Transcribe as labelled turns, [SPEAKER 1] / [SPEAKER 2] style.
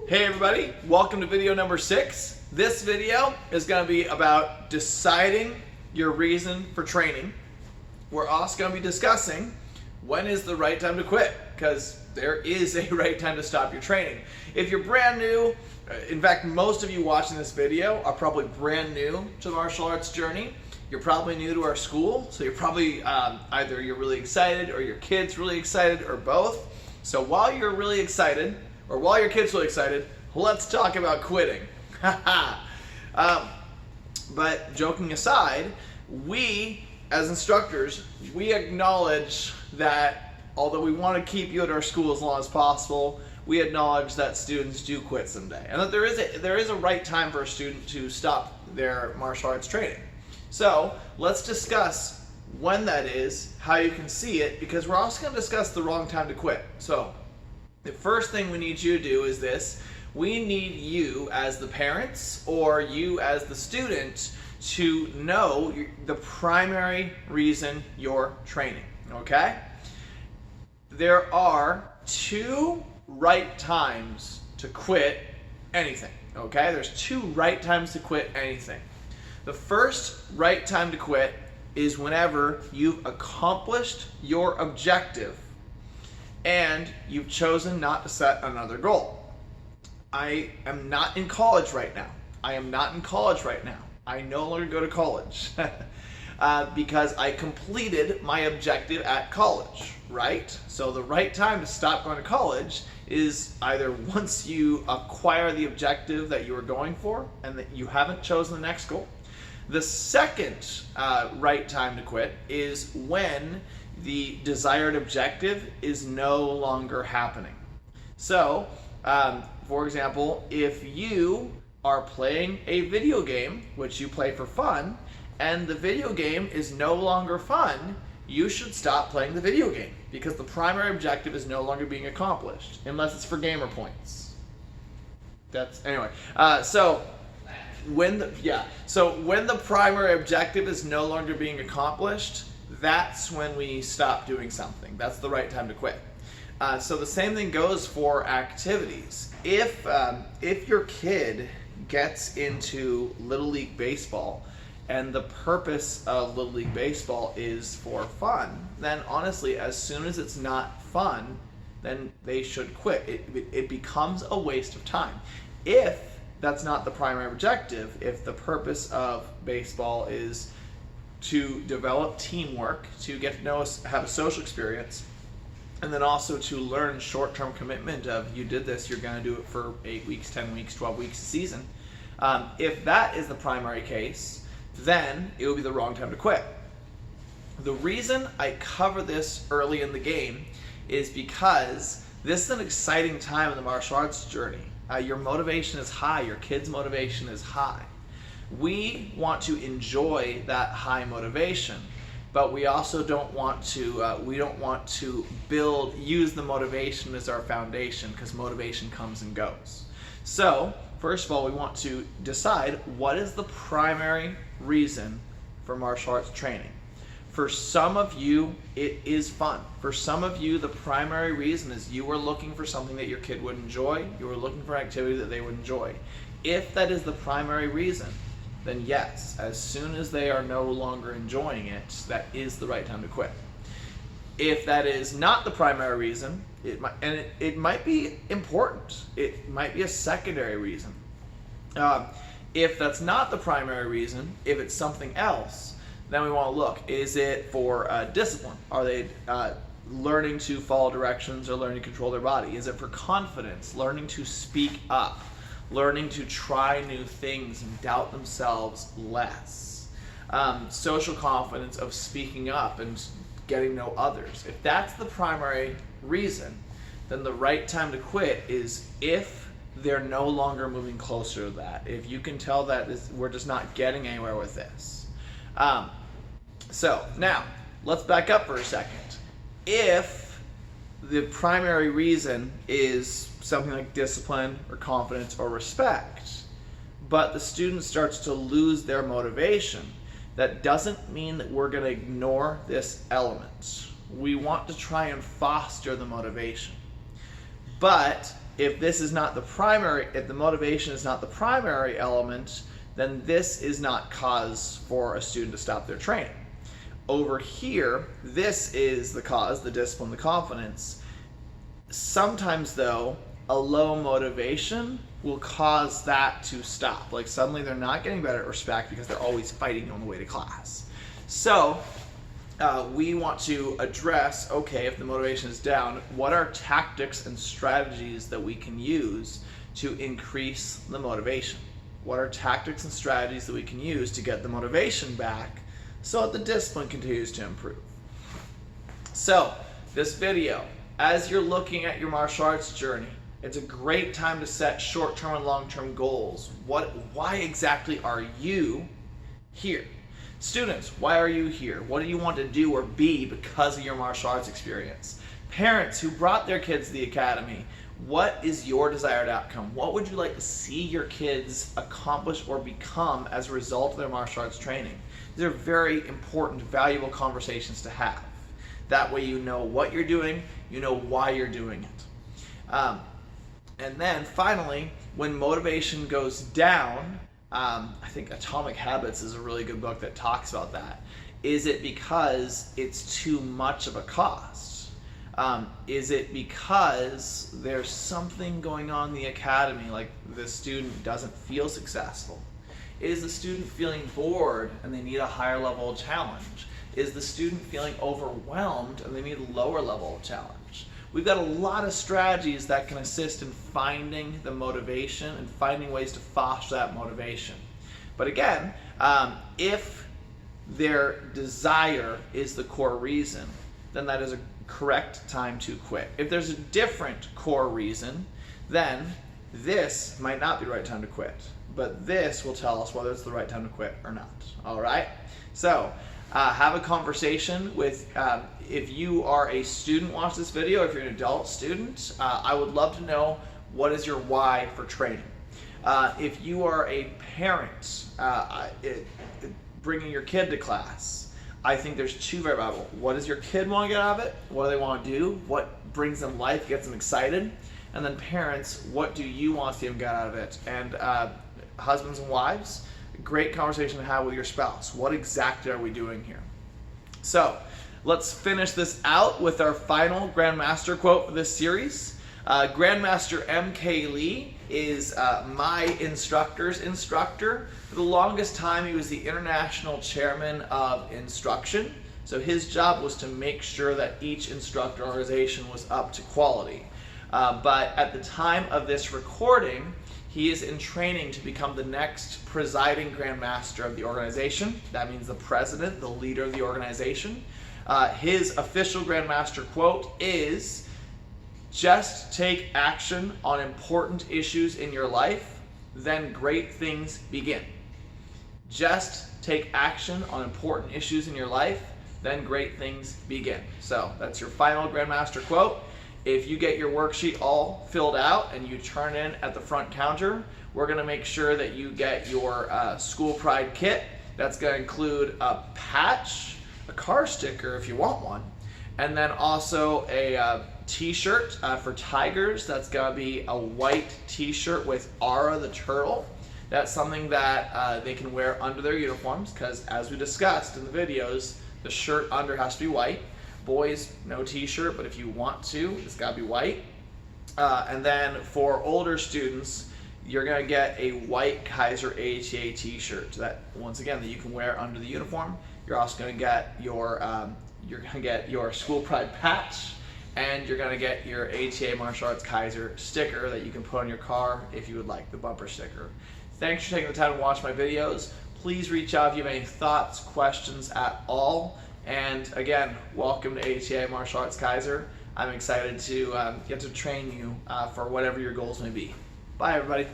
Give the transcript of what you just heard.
[SPEAKER 1] Hey everybody, welcome to video number 6. This video is going to be about deciding your reason for training. We're also going to be discussing when is the right time to quit, because there is a right time to stop your training. If you're brand new, in fact most of you watching this video are probably brand new to the martial arts journey. You're probably new to our school, so you're probably either you're really excited or your kid's really excited or both. So while you're really excited, or while your kid's really excited, let's talk about quitting. But joking aside, we as instructors, we acknowledge that although we want to keep you at our school as long as possible, we acknowledge that students do quit someday, and that there is a right time for a student to stop their martial arts training. So let's discuss when that is, how you can see it, because we're also going to discuss the wrong time to quit. So the first thing we need you to do is this. We need you as the parents or you as the student to know the primary reason you're training, okay? There are 2 right times to quit anything, okay? There's 2 right times to quit anything. The first right time to quit is whenever you've accomplished your objective and you've chosen not to set another goal. I am not in college right now. I no longer go to college because I completed my objective at college, right? So the right time to stop going to college is either once you acquire the objective that you were going for and that you haven't chosen the next goal. The second right time to quit is when the desired objective is no longer happening. So, for example, if you are playing a video game, which you play for fun, and the video game is no longer fun, you should stop playing the video game because the primary objective is no longer being accomplished, unless it's for gamer points. Anyway. So when the primary objective is no longer being accomplished, that's when we stop doing something. That's the right time to quit. So the same thing goes for activities. If your kid gets into Little League Baseball and the purpose of Little League Baseball is for fun, then honestly, as soon as it's not fun, then they should quit. It becomes a waste of time. If that's not the primary objective, if the purpose of baseball is to develop teamwork, to get to know us, have a social experience, and then also to learn short-term commitment of you did this, you're going to do it for 8 weeks, 10 weeks, 12 weeks a season. If that is the primary case, then it will be the wrong time to quit. The reason I cover this early in the game is because this is an exciting time in the martial arts journey. Your motivation is high, your kid's motivation is high. We want to enjoy that high motivation, but we also don't want to use the motivation as our foundation, because motivation comes and goes. So first of all, we want to decide what is the primary reason for martial arts training. For some of you, it is fun. For some of you, the primary reason is you were looking for something that your kid would enjoy. You were looking for an activity that they would enjoy. If that is the primary reason, then yes, as soon as they are no longer enjoying it, that is the right time to quit. If that is not the primary reason, it might be important. It might be a secondary reason. If that's not the primary reason, if it's something else, then we want to look, is it for discipline? Are they learning to follow directions or learning to control their body? Is it for confidence, learning to speak up, learning to try new things and doubt themselves less? Social confidence of speaking up and getting to know others. If that's the primary reason, then the right time to quit is if they're no longer moving closer to that. If you can tell that we're just not getting anywhere with this. So now let's back up for a second. If the primary reason is something like discipline or confidence or respect, but the student starts to lose their motivation, that doesn't mean that we're going to ignore this element. We want to try and foster the motivation. But if this is not the primary, if the motivation is not the primary element, then this is not cause for a student to stop their training. Over here, this is the cause, the discipline, the confidence. Sometimes though, a low motivation will cause that to stop. Like suddenly they're not getting better at respect because they're always fighting on the way to class. So we want to address, okay, if the motivation is down, what are tactics and strategies that we can use to increase the motivation? What are tactics and strategies that we can use to get the motivation back so that the discipline continues to improve? So this video, as you're looking at your martial arts journey, it's a great time to set short-term and long-term goals. Why exactly are you here? Students, why are you here? What do you want to do or be because of your martial arts experience? Parents who brought their kids to the academy, what is your desired outcome? What would you like to see your kids accomplish or become as a result of their martial arts training? These are very important, valuable conversations to have. That way you know what you're doing, you know why you're doing it. And then finally, when motivation goes down, I think Atomic Habits is a really good book that talks about that. Is it because it's too much of a cost? Is it because there's something going on in the academy, like the student doesn't feel successful? Is the student feeling bored and they need a higher level of challenge? Is the student feeling overwhelmed and they need a lower level of challenge? We've got a lot of strategies that can assist in finding the motivation and finding ways to foster that motivation. But again, if their desire is the core reason, then that is a correct time to quit. If there's a different core reason, then this might not be the right time to quit. But this will tell us whether it's the right time to quit or not. All right? So, have a conversation with, if you are a student, watch this video. If you're an adult student, I would love to know what is your why for training. If you are a parent, bringing your kid to class, I think there's two very valuable. What does your kid want to get out of it? What do they want to do? What brings them life, gets them excited? And then parents, what do you want to see them get out of it? And husbands and wives, great conversation to have with your spouse. What exactly are we doing here? So let's finish this out with our final Grandmaster quote for this series. Grandmaster M.K. Lee is my instructor's instructor. For the longest time, he was the international chairman of instruction. So his job was to make sure that each instructor organization was up to quality. But at the time of this recording, he is in training to become the next presiding Grandmaster of the organization. That means the president, the leader of the organization. His official Grandmaster quote is, "Just take action on important issues in your life, then great things begin." Just take action on important issues in your life, then great things begin. So that's your final Grandmaster quote. If you get your worksheet all filled out and you turn in at the front counter, we're going to make sure that you get your School Pride kit. That's going to include a patch, a car sticker if you want one, and then also a t-shirt for Tigers. That's going to be a white t-shirt with Ara the turtle. That's something that they can wear under their uniforms because, as we discussed in the videos, the shirt under has to be white. Boys, no t-shirt, but if you want to, it's got to be white. And then for older students, you're going to get a white Kaiser ATA t-shirt that, once again, that you can wear under the uniform. You're also going to get your School Pride patch, and you're going to get your ATA Martial Arts Kaiser sticker that you can put on your car if you would like, the bumper sticker. Thanks for taking the time to watch my videos. Please reach out if you have any thoughts, questions at all. And again, welcome to ATA Martial Arts Kaiser. I'm excited to get to train you for whatever your goals may be. Bye, everybody.